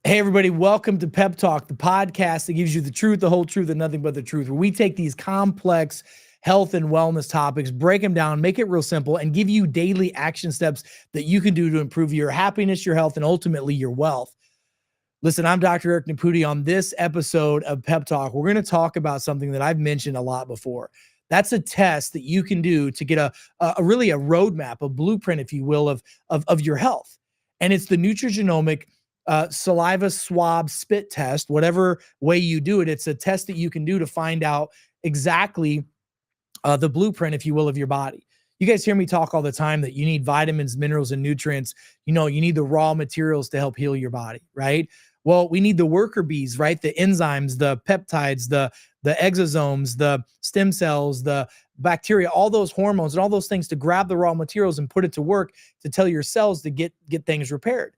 Hey, everybody, welcome to Pep Talk, the podcast that gives you the truth, the whole truth, and nothing but the truth, where we take these complex health and wellness topics, break them down, make it real simple, and give you daily action steps that you can do to improve your happiness, your health, and ultimately your wealth. Listen, I'm Dr. Eric Naputi. On this episode of Pep Talk, we're going to talk about something that I've mentioned a lot before. That's a test that you can do to get a really a roadmap, a blueprint, if you will, of your health. And it's the Nutrigenomic saliva swab spit test. Whatever way you do it, it's a test that you can do to find out exactly the blueprint, if you will, of your body. You guys hear me talk all the time that you need vitamins, minerals, and nutrients. You need the raw materials to help heal your body, right? Well, we need the worker bees, right? The enzymes, the peptides, the exosomes, the stem cells, the bacteria, all those hormones and all those things to grab the raw materials and put it to work to tell your cells to get things repaired.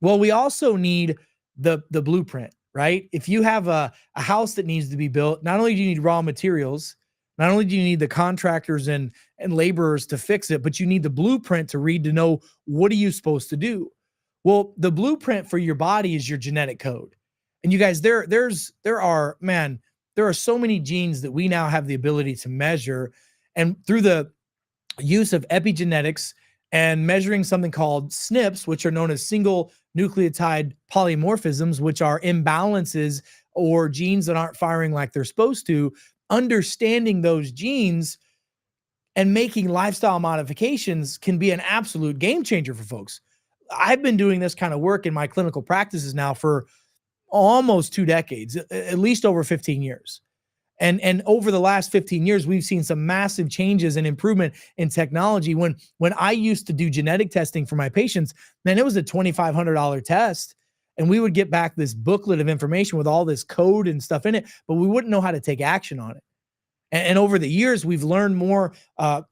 Well, we also need the blueprint, right? If you have a house that needs to be built, not only do you need raw materials, not only do you need the contractors and laborers to fix it, but you need the blueprint to read to know what are you supposed to do. Well, the blueprint for your body is your genetic code. And you guys, there are so many genes that we now have the ability to measure. And through the use of epigenetics and measuring something called SNPs, which are known as single nucleotide polymorphisms, which are imbalances or genes that aren't firing like they're supposed to, understanding those genes and making lifestyle modifications can be an absolute game changer for folks. I've been doing this kind of work in my clinical practices now for almost 2 decades, at least over 15 years. And over the last 15 years, we've seen some massive changes and improvement in technology. When I used to do genetic testing for my patients, man, it was a $2,500 test. And we would get back this booklet of information with all this code and stuff in it, but we wouldn't know how to take action on it. And over the years, we've learned more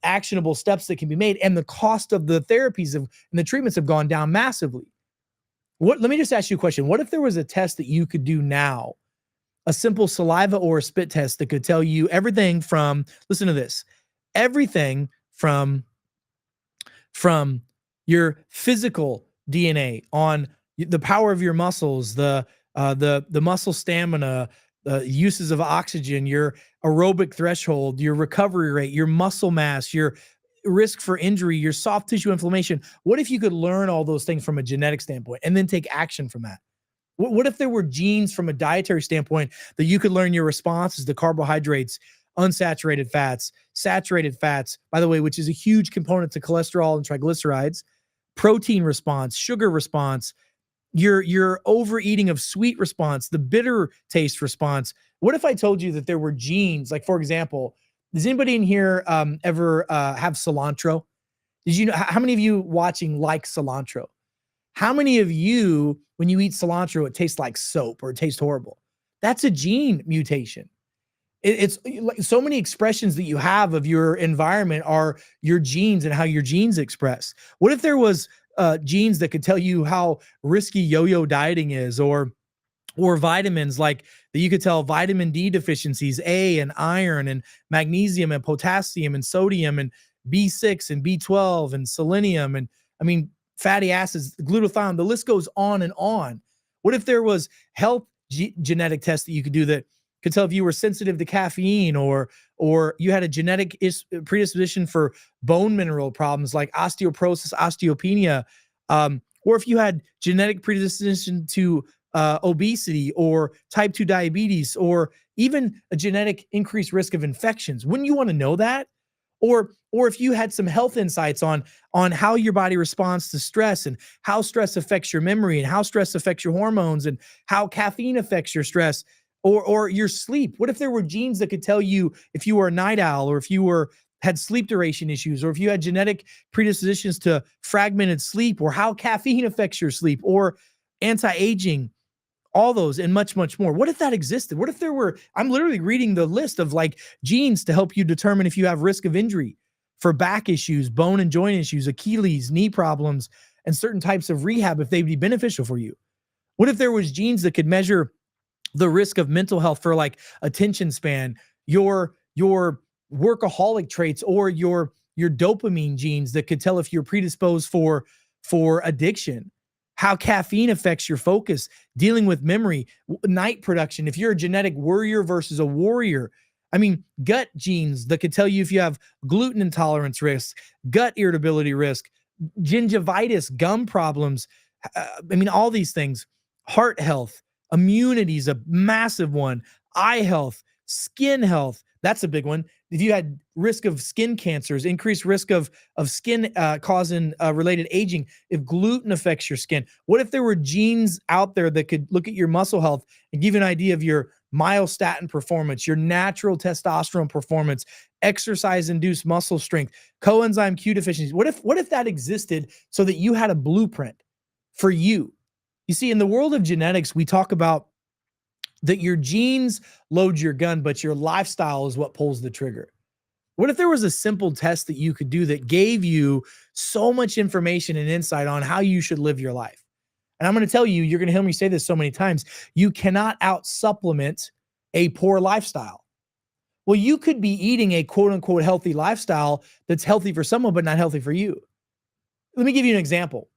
actionable steps that can be made. And the cost of the therapies and the treatments have gone down massively. Let me just ask you a question. What if there was a test that you could do now, a simple saliva or a spit test that could tell you everything from, listen to this, everything from your physical DNA on the power of your muscles, the muscle stamina, uses of oxygen, your aerobic threshold, your recovery rate, your muscle mass, your risk for injury, your soft tissue inflammation. What if you could learn all those things from a genetic standpoint and then take action from that? What if there were genes from a dietary standpoint that you could learn your responses to carbohydrates, unsaturated fats, saturated fats, by the way, which is a huge component to cholesterol and triglycerides, protein response, sugar response, your overeating of sweet response, the bitter taste response. What if I told you that there were genes, like, for example, does anybody in here ever have cilantro? Did you know, how many of you watching like cilantro? How many of you, when you eat cilantro, it tastes like soap or it tastes horrible? That's a gene mutation. It's like so many expressions that you have of your environment are your genes and how your genes express. What if there was genes that could tell you how risky yo-yo dieting is, or vitamins, like that you could tell vitamin D deficiencies, A and iron and magnesium and potassium and sodium and B6 and B12 and selenium and, I mean, fatty acids, glutathione, the list goes on and on. What if there was health genetic tests that you could do that could tell if you were sensitive to caffeine, or you had a genetic predisposition for bone mineral problems like osteoporosis, osteopenia, or if you had genetic predisposition to obesity or type 2 diabetes, or even a genetic increased risk of infections? Wouldn't you want to know that? Or if you had some health insights on how your body responds to stress, and how stress affects your memory, and how stress affects your hormones, and how caffeine affects your stress, or your sleep. What if there were genes that could tell you if you were a night owl, or if you had sleep duration issues, or if you had genetic predispositions to fragmented sleep, or how caffeine affects your sleep, or anti-aging, all those and much, much more? What if that existed? What if there were, I'm literally reading the list of like genes to help you determine if you have risk of injury for back issues, bone and joint issues, Achilles, knee problems, and certain types of rehab, if they'd be beneficial for you? What if there was genes that could measure the risk of mental health for like attention span, your workaholic traits, or your dopamine genes that could tell if you're predisposed for addiction? how caffeine affects your focus, dealing with memory, night production. If you're a genetic worrier versus a warrior, I mean, gut genes that could tell you if you have gluten intolerance risk, gut irritability risk, gingivitis, gum problems. I mean, all these things, heart health, immunity is a massive one, eye health, skin health. That's a big one. If you had risk of skin cancers, increased risk of skin causing related aging, if gluten affects your skin, what if there were genes out there that could look at your muscle health and give you an idea of your myostatin performance, your natural testosterone performance, exercise-induced muscle strength, coenzyme Q deficiencies? What if that existed so that you had a blueprint for you? You see, in the world of genetics, we talk about that your genes load your gun, but your lifestyle is what pulls the trigger. What if there was a simple test that you could do that gave you so much information and insight on how you should live your life? And I'm going to tell you, you're going to hear me say this so many times, you cannot out supplement a poor lifestyle. Well, you could be eating a quote unquote healthy lifestyle that's healthy for someone, but not healthy for you. Let me give you an example.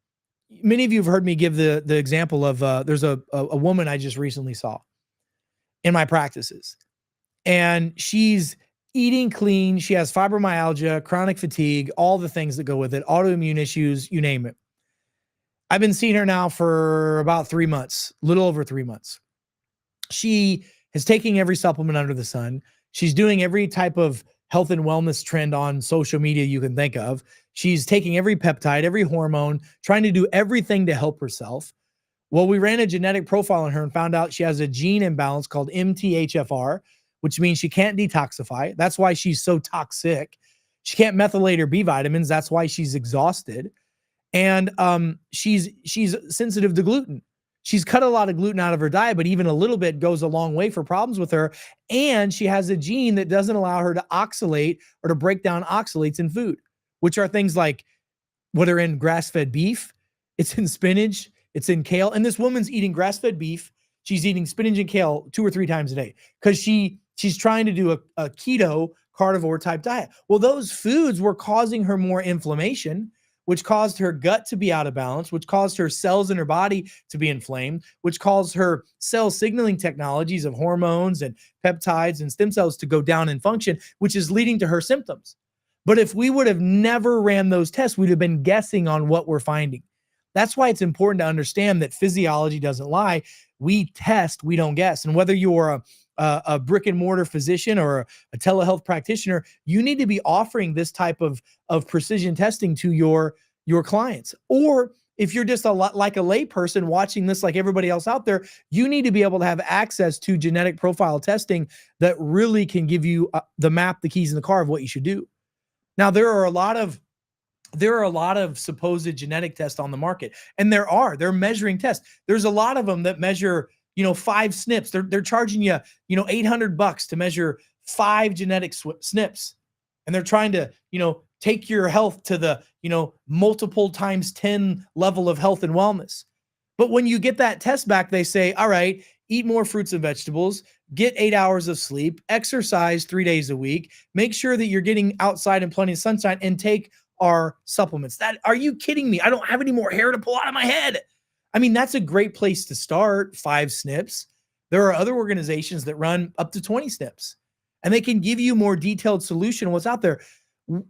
Many of you have heard me give the example of there's a woman I just recently saw in my practices, and she's eating clean. She has fibromyalgia, chronic fatigue, all the things that go with it, autoimmune issues, you name it. I've been seeing her now for about 3 months, a little over 3 months. She is taking every supplement under the sun. She's doing every type of health and wellness trend on social media you can think of. She's taking every peptide, every hormone, trying to do everything to help herself. Well, we ran a genetic profile on her and found out she has a gene imbalance called MTHFR, which means she can't detoxify. That's why she's so toxic. She can't methylate her B vitamins. That's why she's exhausted. And she's sensitive to gluten. She's cut a lot of gluten out of her diet, but even a little bit goes a long way for problems with her. And she has a gene that doesn't allow her to oxalate or to break down oxalates in food, which are things like what are in grass-fed beef, it's in spinach, it's in kale. And this woman's eating grass-fed beef. She's eating spinach and kale 2 or 3 times a day because she's trying to do a keto carnivore type diet. Well, those foods were causing her more inflammation, which caused her gut to be out of balance, which caused her cells in her body to be inflamed, which caused her cell signaling technologies of hormones and peptides and stem cells to go down in function, which is leading to her symptoms. But if we would have never ran those tests, we'd have been guessing on what we're finding. That's why it's important to understand that physiology doesn't lie. We test, we don't guess. And whether you're a brick and mortar physician or a telehealth practitioner, you need to be offering this type of precision testing to your clients. Or if you're just a lot like a lay person watching this like everybody else out there, you need to be able to have access to genetic profile testing that really can give you the map, the keys in the car of what you should do. Now, there are a lot of supposed genetic tests on the market, and they're measuring tests. There's a lot of them that measure, 5 SNPs. They're charging you, $800 to measure 5 genetic SNPs. And they're trying to, take your health to the, multiple times 10 level of health and wellness. But when you get that test back, they say, all right, eat more fruits and vegetables, get 8 hours of sleep, exercise 3 days a week, make sure that you're getting outside and plenty of sunshine, and take our supplements. Are you kidding me? I don't have any more hair to pull out of my head. I mean, that's a great place to start, 5 SNPs. There are other organizations that run up to 20 SNPs, and they can give you more detailed solution on what's out there.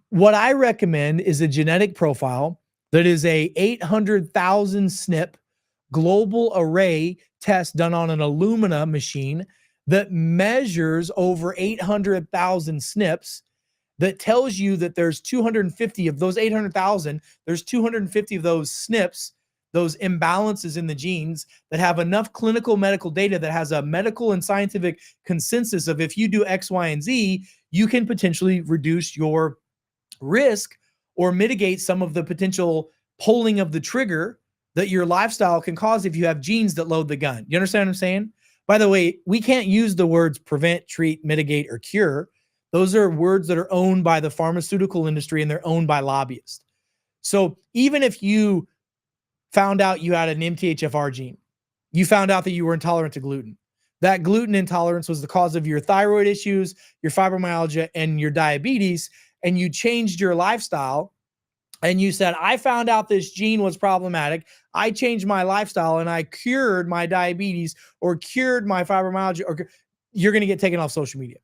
What I recommend is a genetic profile that is a 800,000 SNP global array test done on an Illumina machine that measures over 800,000 SNPs, that tells you that there's 250 of those 800,000, there's 250 of those SNPs, those imbalances in the genes that have enough clinical medical data that has a medical and scientific consensus of if you do X, Y, and Z, you can potentially reduce your risk or mitigate some of the potential pulling of the trigger that your lifestyle can cause if you have genes that load the gun. You understand what I'm saying? By the way, we can't use the words prevent, treat, mitigate, or cure. Those are words that are owned by the pharmaceutical industry, and they're owned by lobbyists. So even if you found out you had an MTHFR gene, you found out that you were intolerant to gluten, that gluten intolerance was the cause of your thyroid issues, your fibromyalgia, and your diabetes, and you changed your lifestyle and you said, I found out this gene was problematic, I changed my lifestyle and I cured my diabetes or cured my fibromyalgia, or you're going to get taken off social media.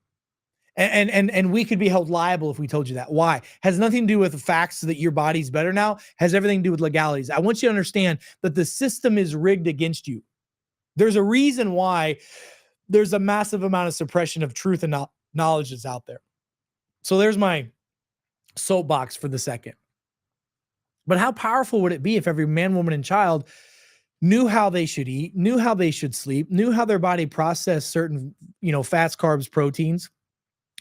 And we could be held liable if we told you that. Why? Has nothing to do with the facts that your body's better now. Has everything to do with legalities. I want you to understand that the system is rigged against you. There's a reason why there's a massive amount of suppression of truth and knowledge that's out there. So there's my soapbox for the second. But how powerful would it be if every man, woman, and child knew how they should eat, knew how they should sleep, knew how their body processed certain, fats, carbs, proteins,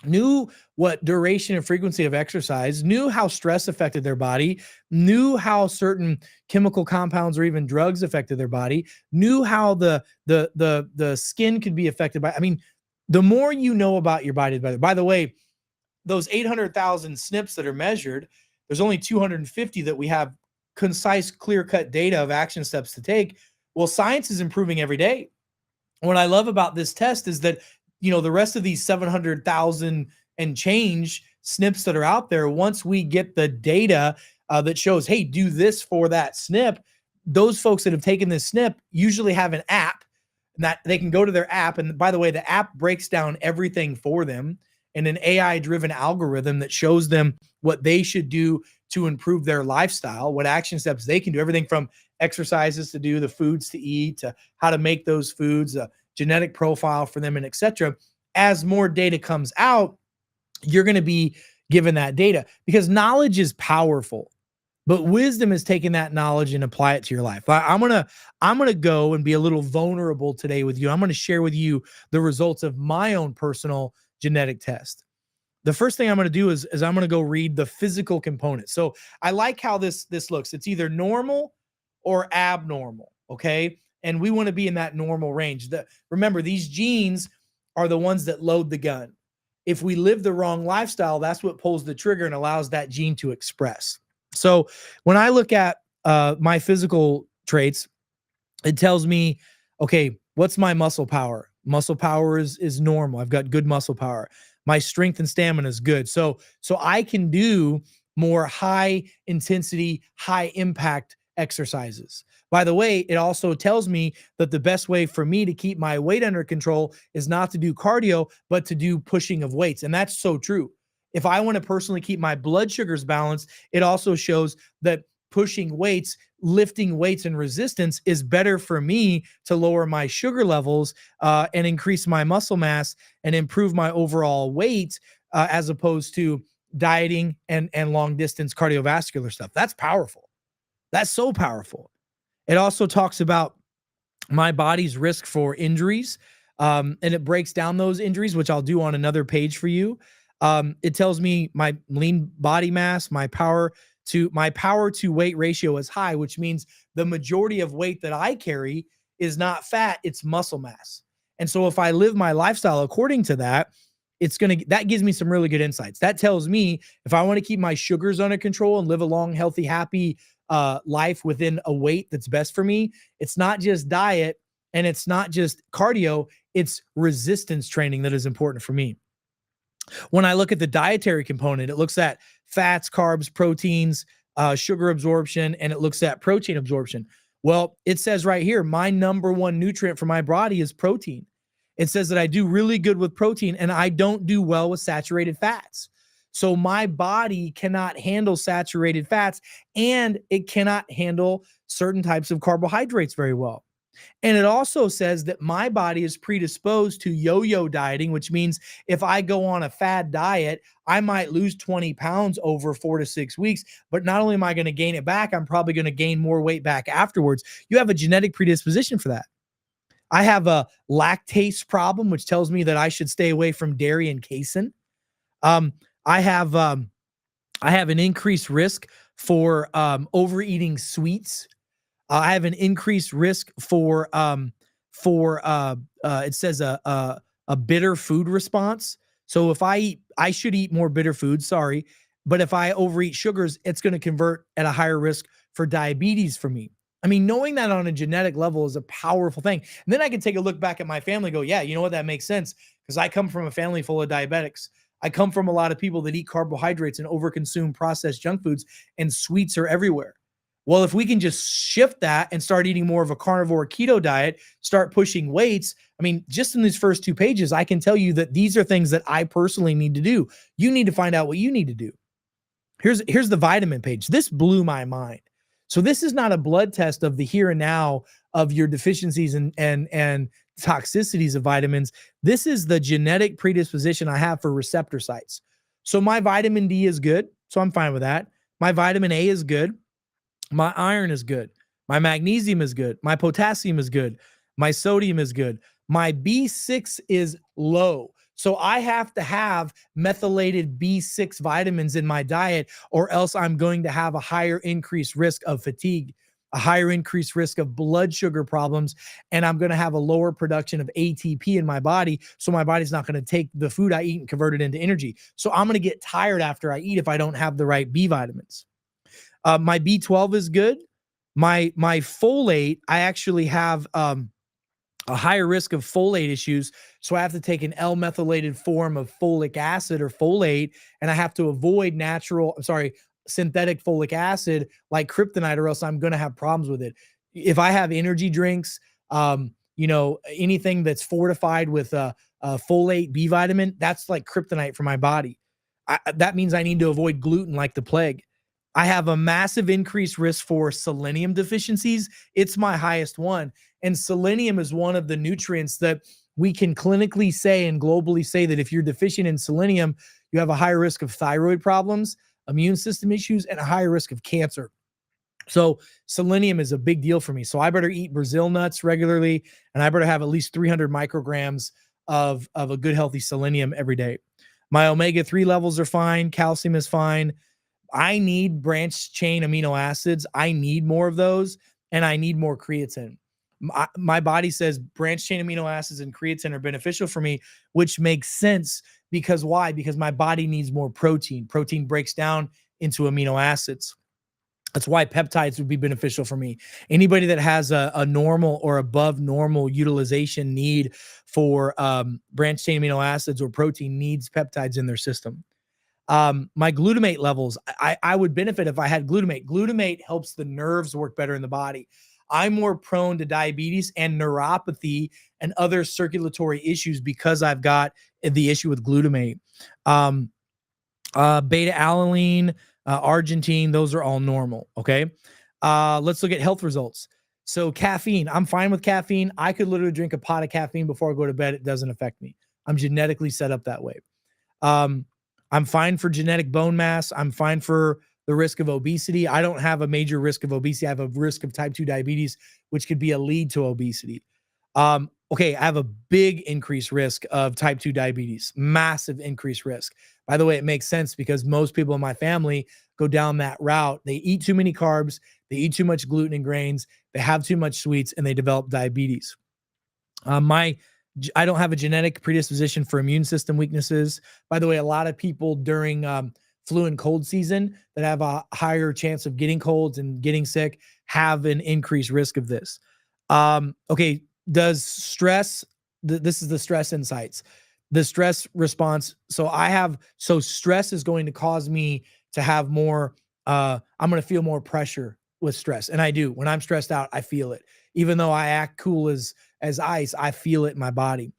knew what duration and frequency of exercise, knew how stress affected their body, knew how certain chemical compounds or even drugs affected their body, knew how the skin could be affected by. I mean, the more you know about your body, the better. By the way, those 800,000 SNPs that are measured, there's only 250 that we have concise, clear-cut data of action steps to take. Well, science is improving every day. What I love about this test is that, the rest of these 700,000 and change SNPs that are out there, once we get the data that shows, hey, do this for that SNP, those folks that have taken this SNP usually have an app that they can go to their app. And by the way, the app breaks down everything for them in an AI-driven algorithm that shows them what they should do to improve their lifestyle, what action steps they can do, everything from exercises to do, the foods to eat, to how to make those foods, a genetic profile for them, and et cetera. As more data comes out, you're going to be given that data, because knowledge is powerful, but wisdom is taking that knowledge and apply it to your life. I'm gonna go and be a little vulnerable today with you. I'm going to share with you the results of my own personal genetic test. The first thing I'm going to do is I'm going to go read the physical components. So I like how this looks. It's either normal or abnormal, okay? And we want to be in that normal range. Remember, these genes are the ones that load the gun. If we live the wrong lifestyle, that's what pulls the trigger and allows that gene to express. So when I look at my physical traits, it tells me, okay, what's my muscle power? Muscle power is normal. I've got good muscle power. My strength and stamina is good. So I can do more high intensity, high impact exercises. By the way, it also tells me that the best way for me to keep my weight under control is not to do cardio, but to do pushing of weights. And that's so true. If I want to personally keep my blood sugars balanced, it also shows that pushing weights, lifting weights and resistance is better for me to lower my sugar levels and increase my muscle mass and improve my overall weight as opposed to dieting and long distance cardiovascular stuff. That's powerful. That's so powerful. It also talks about my body's risk for injuries, and it breaks down those injuries, which I'll do on another page for you. It tells me my lean body mass, my power to weight ratio is high, which means the majority of weight that I carry is not fat, it's muscle mass. And so if I live my lifestyle according to that, that gives me some really good insights. That tells me if I want to keep my sugars under control and live a long, healthy, happy life within a weight that's best for me, it's not just diet and it's not just cardio, it's resistance training that is important for me. When I look at the dietary component, it looks at fats, carbs, proteins, sugar absorption, and it looks at protein absorption. Well, it says right here, my number one nutrient for my body is protein. It says that I do really good with protein and I don't do well with saturated fats. So my body cannot handle saturated fats and it cannot handle certain types of carbohydrates very well. And it also says that my body is predisposed to yo-yo dieting, which means if I go on a fad diet, I might lose 20 pounds over 4 to 6 weeks. But not only am I going to gain it back, I'm probably going to gain more weight back afterwards. You have a genetic predisposition for that. I have a lactase problem, which tells me that I should stay away from dairy and casein. I have an increased risk for overeating sweets. I have an increased risk for it says a bitter food response. So if I should eat more bitter foods, sorry, but if I overeat sugars, it's going to convert at a higher risk for diabetes for me. I mean, knowing that on a genetic level is a powerful thing. And then I can take a look back at my family and go, yeah, you know what? That makes sense because I come from a family full of diabetics. I come from a lot of people that eat carbohydrates and overconsume processed junk foods, and sweets are everywhere. Well, if we can just shift that and start eating more of a carnivore keto diet, start pushing weights. I mean, just in these first 2 pages, I can tell you that these are things that I personally need to do. You need to find out what you need to do. Here's the vitamin page. This blew my mind. So this is not a blood test of the here and now of your deficiencies and toxicities of vitamins. This is the genetic predisposition I have for receptor sites. So my vitamin D is good, so I'm fine with that. My vitamin A is good. My iron is good. My magnesium is good. My potassium is good. My sodium is good. My B6 is low. So I have to have methylated B6 vitamins in my diet, or else I'm going to have a higher increased risk of fatigue, a higher increased risk of blood sugar problems, and I'm going to have a lower production of ATP in my body. So my body's not going to take the food I eat and convert it into energy. So I'm going to get tired after I eat if I don't have the right B vitamins. My B12 is good. My folate, I actually have a higher risk of folate issues. So I have to take an L-methylated form of folic acid or folate, and I have to avoid synthetic folic acid like kryptonite, or else I'm going to have problems with it. If I have energy drinks, anything that's fortified with a folate B vitamin, that's like kryptonite for my body. That means I need to avoid gluten like the plague. I have a massive increased risk for selenium deficiencies. It's my highest one. And selenium is one of the nutrients that we can clinically say and globally say that if you're deficient in selenium, you have a higher risk of thyroid problems, immune system issues, and a higher risk of cancer. So selenium is a big deal for me. So I better eat Brazil nuts regularly, and I better have at least 300 micrograms of a good, healthy selenium every day. My omega-3 levels are fine. Calcium is fine. I need branched chain amino acids. I need more of those, and I need more creatine. My body says branched chain amino acids and creatine are beneficial for me, which makes sense because why? Because my body needs more protein. Protein breaks down into amino acids. That's why peptides would be beneficial for me. Anybody that has a normal or above normal utilization need for branched chain amino acids or protein needs peptides in their system. My glutamate levels, I would benefit if I had glutamate. Glutamate helps the nerves work better in the body. I'm more prone to diabetes and neuropathy and other circulatory issues because I've got the issue with glutamate. Beta alanine, arginine, those are all normal. Okay. Let's look at health results. So caffeine, I'm fine with caffeine. I could literally drink a pot of caffeine before I go to bed. It doesn't affect me. I'm genetically set up that way. I'm fine for genetic bone mass. I'm fine for the risk of obesity. I don't have a major risk of obesity. I have a risk of type 2 diabetes, which could be a lead to obesity. Okay, I have a big increased risk of type 2 diabetes, massive increased risk. By the way, it makes sense because most people in my family go down that route. They eat too many carbs, they eat too much gluten and grains, they have too much sweets, and they develop diabetes. I don't have a genetic predisposition for immune system weaknesses. By the way, a lot of people during flu and cold season that have a higher chance of getting colds and getting sick have an increased risk of this. Okay, does stress, this is the stress insights, the stress response. So stress is going to cause me to have more, I'm going to feel more pressure with stress. And I do. When I'm stressed out, I feel it. Even though I act cool as ice, I feel it in my body.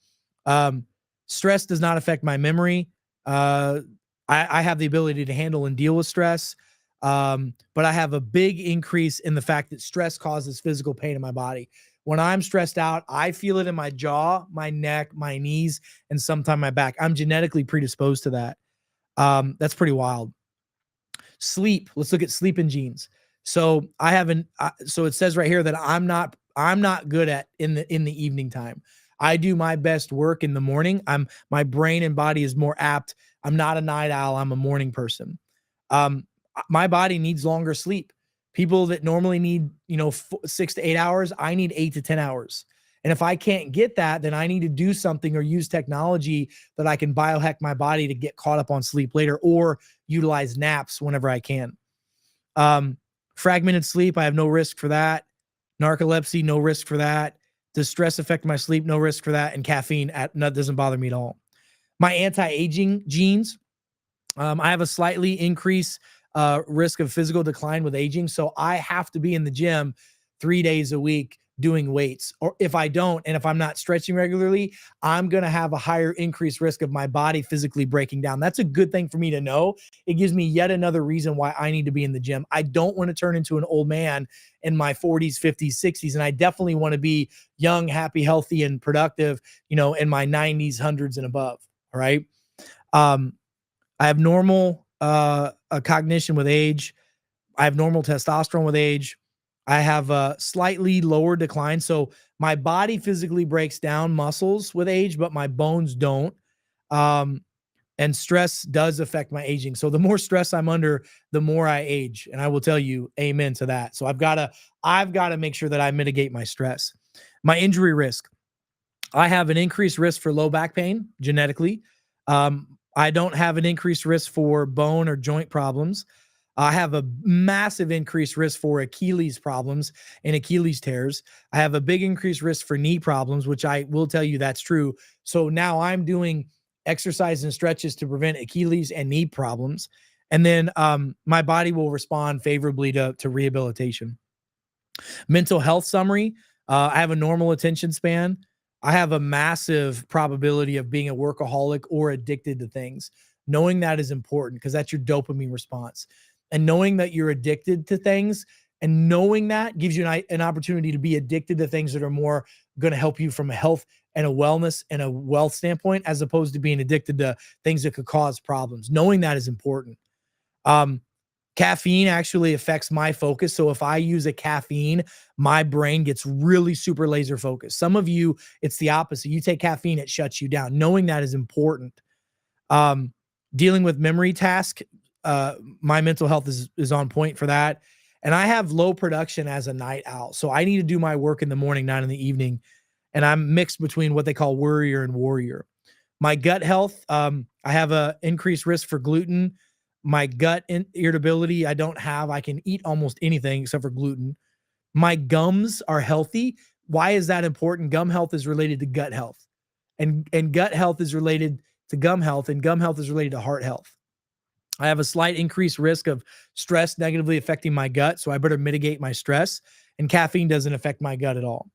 Stress does not affect my memory. I have the ability to handle and deal with stress. But I have a big increase in the fact that stress causes physical pain in my body. When I'm stressed out, I feel it in my jaw, my neck, my knees, and sometimes my back. I'm genetically predisposed to that. That's pretty wild. Sleep. Let's look at sleeping genes. So so it says right here that I'm not good at in the evening time. I do my best work in the morning. My brain and body is more apt. I'm not a night owl. I'm a morning person. My body needs longer sleep. People that normally need, 6 to 8 hours, I need 8 to 10 hours. And if I can't get that, then I need to do something or use technology that I can biohack my body to get caught up on sleep later, or utilize naps whenever I can. Fragmented sleep, I have no risk for that. Narcolepsy, no risk for that. Does stress affect my sleep? No risk for that. And caffeine, that doesn't bother me at all. My anti-aging genes, I have a slightly increased risk of physical decline with aging. So I have to be in the gym 3 days a week doing weights. Or if I don't, and if I'm not stretching regularly, I'm going to have a higher increased risk of my body physically breaking down. That's a good thing for me to know. It gives me yet another reason why I need to be in the gym. I don't want to turn into an old man in my 40s, 50s, 60s. And I definitely want to be young, happy, healthy, and productive, in my 90s, hundreds, and above. All right. Um, I have normal cognition with age. I have normal testosterone with age. I have a slightly lower decline. So my body physically breaks down muscles with age, but my bones don't. Um, and stress does affect my aging. So the more stress I'm under, the more I age. And I will tell you, amen to that. So I've got to make sure that I mitigate my stress. My injury risk. I have an increased risk for low back pain genetically. I don't have an increased risk for bone or joint problems. I have a massive increased risk for Achilles problems and Achilles tears. I have a big increased risk for knee problems, which I will tell you that's true. So now I'm doing exercise and stretches to prevent Achilles and knee problems. And then my body will respond favorably to rehabilitation. Mental health summary. I have a normal attention span. I have a massive probability of being a workaholic or addicted to things. Knowing that is important because that's your dopamine response. And knowing that you're addicted to things and knowing that gives you an opportunity to be addicted to things that are more going to help you from a health and a wellness and a wealth standpoint, as opposed to being addicted to things that could cause problems. Knowing that is important. Um, Caffeine actually affects my focus. So if I use a caffeine, my brain gets really super laser focused. Some of you, it's the opposite. You take caffeine, it shuts you down. Knowing that is important. Um, Dealing with memory task, my mental health is on point for that. And I have low production as a night owl. So I need to do my work in the morning, not in the evening. And I'm mixed between what they call worrier and warrior. My gut health, I have a increased risk for gluten. My gut irritability, I don't have. I can eat almost anything except for gluten. My gums are healthy. Why is that important? Gum health is related to gut health, and gut health is related to gum health, and gum health is related to heart health. I have a slight increased risk of stress negatively affecting my gut, so I better mitigate my stress. And caffeine doesn't affect my gut at all.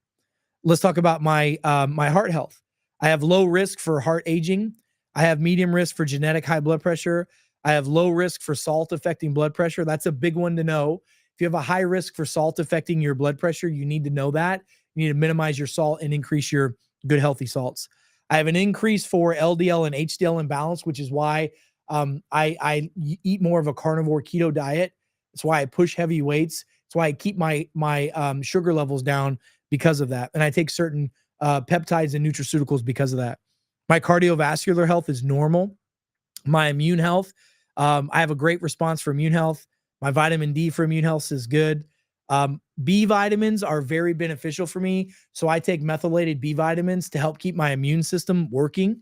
Let's talk about my heart health. I have low risk for heart aging. I have medium risk for genetic high blood pressure. I have low risk for salt affecting blood pressure. That's a big one to know. If you have a high risk for salt affecting your blood pressure, you need to know that. You need to minimize your salt and increase your good healthy salts. I have an increase for LDL and HDL imbalance, which is why I eat more of a carnivore keto diet. That's why I push heavy weights. That's why I keep my sugar levels down because of that. And I take certain peptides and nutraceuticals because of that. My cardiovascular health is normal. My immune health, I have a great response for immune health. My vitamin D for immune health is good. B vitamins are very beneficial for me. So I take methylated B vitamins to help keep my immune system working.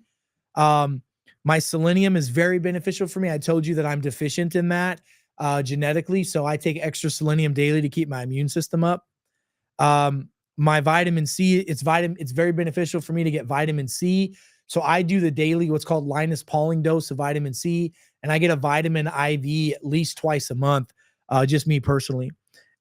Um, my selenium is very beneficial for me. I told you that I'm deficient in that genetically. So I take extra selenium daily to keep my immune system up. My vitamin C, it's very beneficial for me to get vitamin C. So I do the daily, what's called Linus Pauling dose of vitamin C, and I get a vitamin IV at least twice a month, just me personally.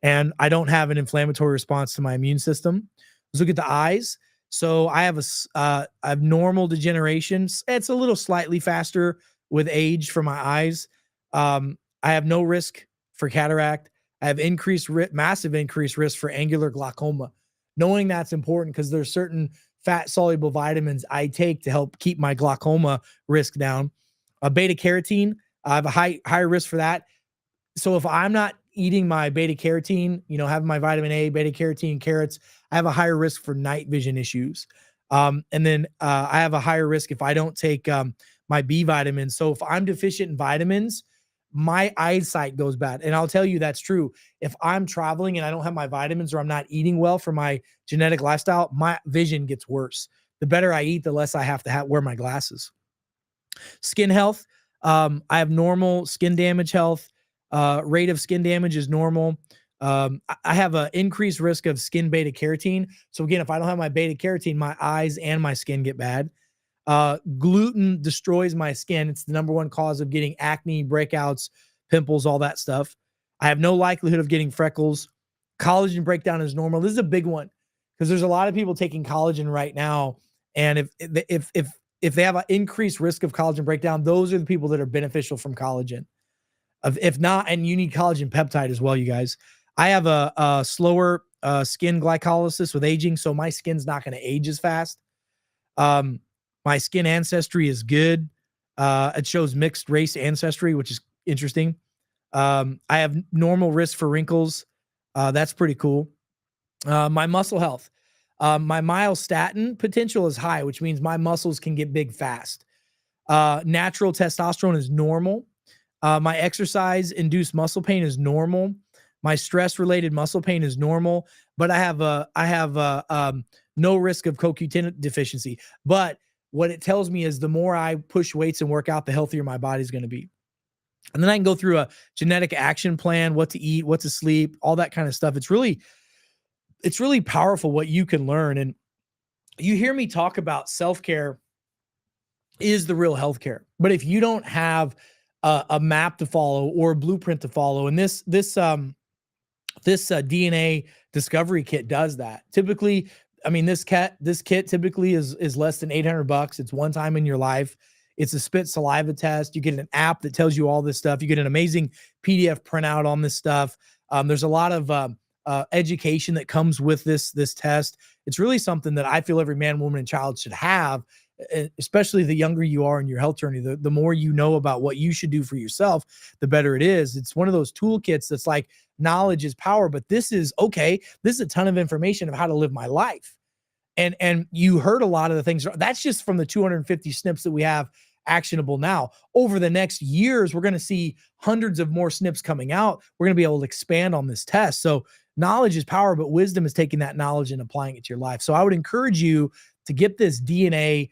And I don't have an inflammatory response to my immune system. Let's look at the eyes. So I have normal degeneration. It's a little slightly faster with age for my eyes. I have no risk for cataract. I have massive increased risk for angular glaucoma. Knowing that's important because there's certain fat soluble vitamins I take to help keep my glaucoma risk down. Beta carotene, I have a higher risk for that. So if I'm not eating my beta carotene, having my vitamin A, beta carotene, carrots, I have a higher risk for night vision issues. And then I have a higher risk if I don't take my B vitamins. So if I'm deficient in vitamins, my eyesight goes bad. And I'll tell you that's true. If I'm traveling and I don't have my vitamins or I'm not eating well for my genetic lifestyle, my vision gets worse. The better I eat, the less I have to wear my glasses. Skin health. I have normal skin damage health. Rate of skin damage is normal. I have an increased risk of skin beta carotene. So again, if I don't have my beta carotene, my eyes and my skin get bad. Gluten destroys my skin. It's the number one cause of getting acne, breakouts, pimples, all that stuff. I have no likelihood of getting freckles. Collagen breakdown is normal. This is a big one because there's a lot of people taking collagen right now, and if they have an increased risk of collagen breakdown, those are the people that are beneficial from collagen. If not, and you need collagen peptide as well, you guys. I have a slower skin glycolysis with aging, so my skin's not going to age as fast. My skin ancestry is good. It shows mixed race ancestry, which is interesting. I have normal risk for wrinkles. That's pretty cool. My muscle health. My myostatin potential is high, which means my muscles can get big fast. Natural testosterone is normal. My exercise-induced muscle pain is normal. My stress-related muscle pain is normal, but I have no risk of CoQ10 deficiency. But what it tells me is the more I push weights and work out, the healthier my body's going to be. And then I can go through a genetic action plan, what to eat, what to sleep, all that kind of stuff. It's really powerful what you can learn. And you hear me talk about self-care is the real healthcare. But if you don't have a map to follow or a blueprint to follow, and this DNA discovery kit does that. Typically, I mean, this kit typically is less than $800. It's one time in your life. It's a spit saliva test. You get an app that tells you all this stuff. You get an amazing PDF printout on this stuff. There's a lot of education that comes with this test. It's really something that I feel every man, woman, and child should have, especially the younger you are in your health journey. The more you know about what you should do for yourself, the better it is. It's one of those toolkits that's like knowledge is power, but this is okay. This is a ton of information of how to live my life. And you heard a lot of the things. That's just from the 250 snips that we have actionable now. Over the next years, we're going to see hundreds of more snips coming out. We're going to be able to expand on this test. So knowledge is power, but wisdom is taking that knowledge and applying it to your life. So I would encourage you to get this DNA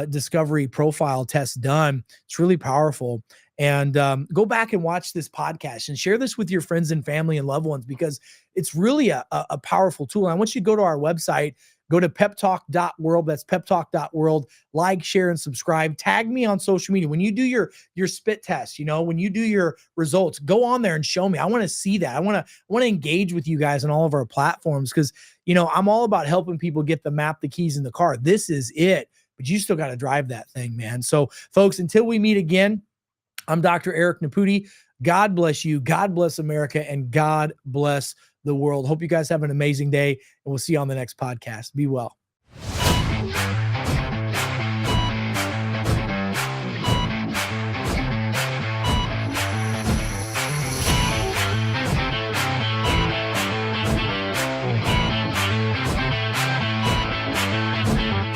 discovery profile test done. It's really powerful. And go back and watch this podcast and share this with your friends and family and loved ones, because it's really a powerful tool. And I want you to go to our website, go to peptalk.world. That's peptalk.world. Like, share, and subscribe. Tag me on social media. When you do your spit test, when you do your results, go on there and show me. I want to see that. I want to engage with you guys on all of our platforms, because, I'm all about helping people get the map, the keys in the car. This is it, but you still got to drive that thing, man. So folks, until we meet again, I'm Dr. Eric Naputi. God bless you. God bless America, and God bless the world. Hope you guys have an amazing day, and we'll see you on the next podcast. Be well.